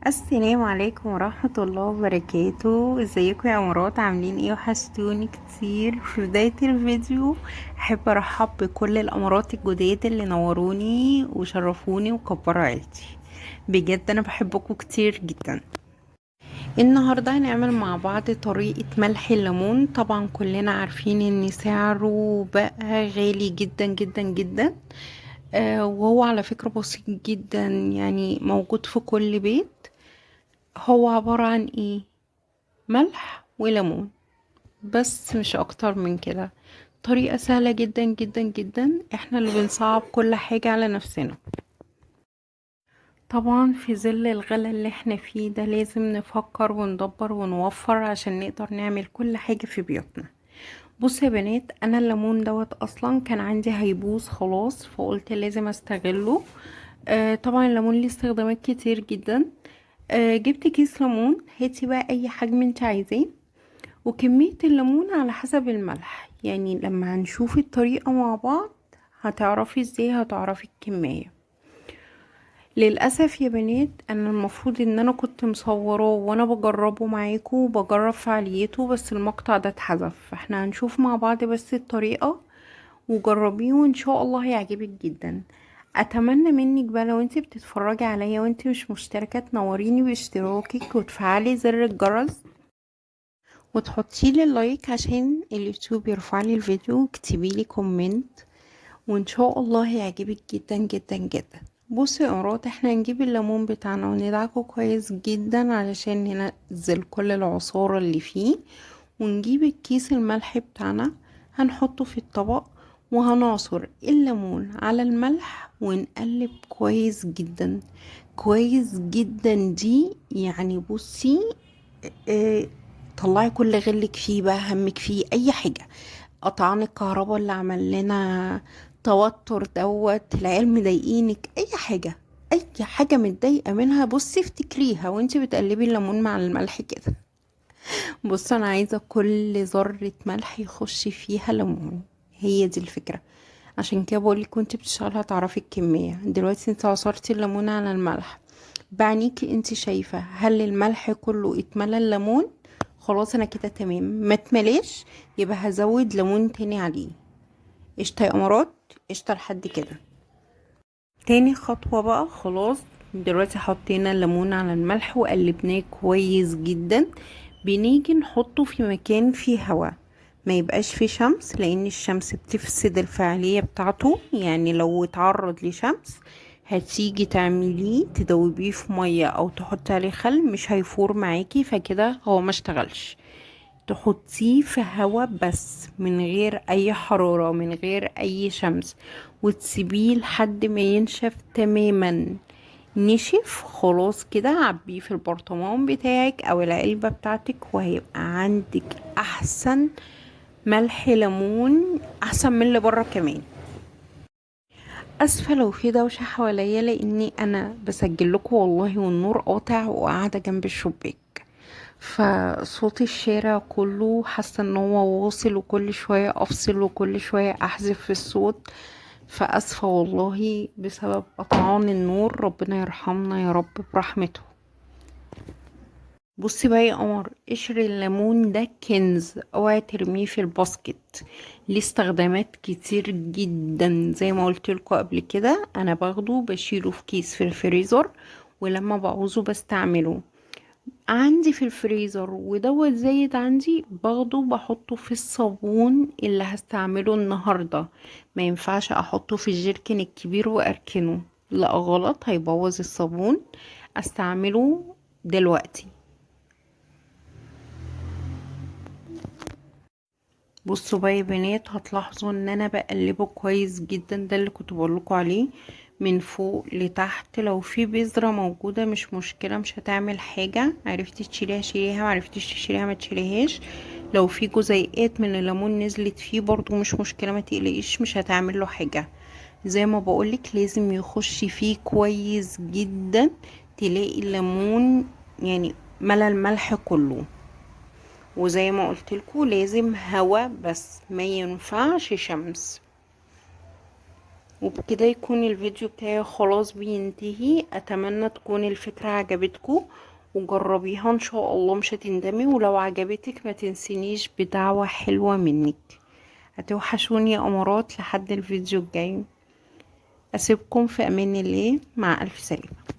السلام عليكم ورحمة الله وبركاته. ازيكم يا امارات؟ عاملين ايه؟ وحشتوني كتير. في بداية الفيديو احب ارحب بكل الامارات الجداد اللي نوروني وشرفوني وكبروا عيلتي. بجد انا بحبكم كتير جدا. النهاردة هنعمل مع بعض طريقة ملح الليمون. طبعا كلنا عارفين ان سعره بقى غالي جدا جدا جدا. وهو على فكرة بسيط جدا، يعني موجود في كل بيت. هو عبارة عن ايه؟ ملح وليمون، بس مش اكتر من كده. طريقة سهلة جدا جدا جدا، احنا اللي بنصعب كل حاجة على نفسنا. طبعا في ظل الغلا اللي احنا فيه ده لازم نفكر وندبر ونوفر عشان نقدر نعمل كل حاجة في بيوتنا. بصوا يا بنات، انا الليمون دوت اصلا كان عندي هيبوظ خلاص، فقلت لازم استغله. طبعا الليمون ليه استخدامات كتير جدا. جبت كيس ليمون، هاتي بقى اي حجم انت عايزاه، وكمية الليمون على حسب الملح. يعني لما هنشوف الطريقة مع بعض هتعرفي ازاي هتعرفي الكمية. للأسف يا بنات، انا المفروض ان انا كنت مصوراه وانا بجربه معاكم وبجرب فعاليته، بس المقطع ده اتحذف. فاحنا هنشوف مع بعض بس الطريقة وجربيه وان شاء الله هيعجبك جدا. اتمنى منك بقى لو انت بتتفرجي عليا وانت مش مشتركة تنوريني باشتراكك وتفعلي زر الجرس وتحطي لي اللايك عشان اليوتيوب يرفع لي الفيديو، واكتبي لي كومنت وان شاء الله هيعجبك جدا جدا جدا. بصي يا امارات، احنا هنجيب الليمون بتاعنا وندعكه كويس جدا علشان ننزل كل العصارة اللي فيه، ونجيب الكيس الملح بتاعنا هنحطه في الطبق وهنعصر الليمون على الملح ونقلب كويس جدا كويس جدا. دي يعني بصي، اه طلعي كل غلك فيه بقى، همك فيه اي حاجة، قطعان الكهرباء اللي عمل لنا توتر دوت، العيال مضايقينك، اي حاجة، اي حاجة متضايقة منها بصي افتكريها وانتي بتقلبي الليمون مع الملح كده. بص، انا عايزة كل ذرة ملح يخش فيها ليمون، هي دي الفكرة. عشان كده بقولك وانتي بتشتغلي هتعرفي الكمية. دلوقتي انت عصرتي الليمون على الملح، بعينيكي انت شايفة هل الملح كله اتملى الليمون؟ خلاص انا كده تمام. ما اتملاش يبقى هزود ليمون تاني عليه. قشطة يا امارات، قشطة لحد كده. تاني خطوة بقى، خلاص دلوقتي حطينا الليمون على الملح وقلبناه كويس جدا. بنيجي نحطه في مكان فيه هواء، ما يبقاش فيه شمس، لان الشمس بتفسد الفعالية بتاعته. يعني لو اتعرض لشمس هتيجي تعمليه تدوبيه في مية او تحطي عليه خل، مش هيفور معاكي، فكده هو ما اشتغلش. تحطيه في هوا بس، من غير اي حرارة، من غير اي شمس، وتسيبيه لحد ما ينشف تماما. نشف خلاص كده، عبيه في البرطمان بتاعك او العلبة بتاعتك، وهيبقى عندك احسن ملح ليمون، احسن من اللي بره كمان. اسفه لو في دوشه حواليا، لاني انا بسجل لكم والله والنور قاطع وقاعده جنب الشباك، فصوت الشارع كله حاسه ان هو واصل، وكل شويه افصل وكل شويه احذف في الصوت. فاسفه والله بسبب قطعان النور، ربنا يرحمنا يا رب برحمته. بصي بقى يا قمر، قشر الليمون ده كنز، اوعي ترميه في الباسكت. ليه استخدامات كتير جدا، زي ما قلت لكم قبل كده. انا باخده بشيله في كيس في الفريزر، ولما بعوزه بستعمله عندي في الفريزر، ودوت زايد عندي باخده بحطه في الصابون اللي هستعمله النهاردة. ما ينفعش احطه في الجيركن الكبير واركنه، لا غلط، هيبوظ الصابون. استعمله دلوقتي. بصوا بقى يا بنات، هتلاحظوا ان انا بقلبه كويس جدا، ده اللي كنت بقولكوا عليه، من فوق لتحت. لو في بذرة موجودة مش مشكلة، مش هتعمل حاجة. عرفتي تشيليها شيليها، معرفتيش تشيليها ما تشيليهاش. لو في جزيئات من الليمون نزلت فيه برضو مش مشكلة، ما تقلقيش، مش هتعمل له حاجة. زي ما بقولك لازم يخش فيه كويس جدا، تلاقي الليمون يعني ملى الملح كله. وزي ما قلتلكوا لازم هوا بس، ما ينفعش شمس. وبكده يكون الفيديو بتاعي خلاص بينتهي. اتمنى تكون الفكرة عجبتكم وجربيها ان شاء الله مش هتندمي، ولو عجبتك ما تنسينيش بدعوة حلوة منك. هتوحشوني يا امارات. لحد الفيديو الجاي اسيبكم في امان الله، مع الف سلامة.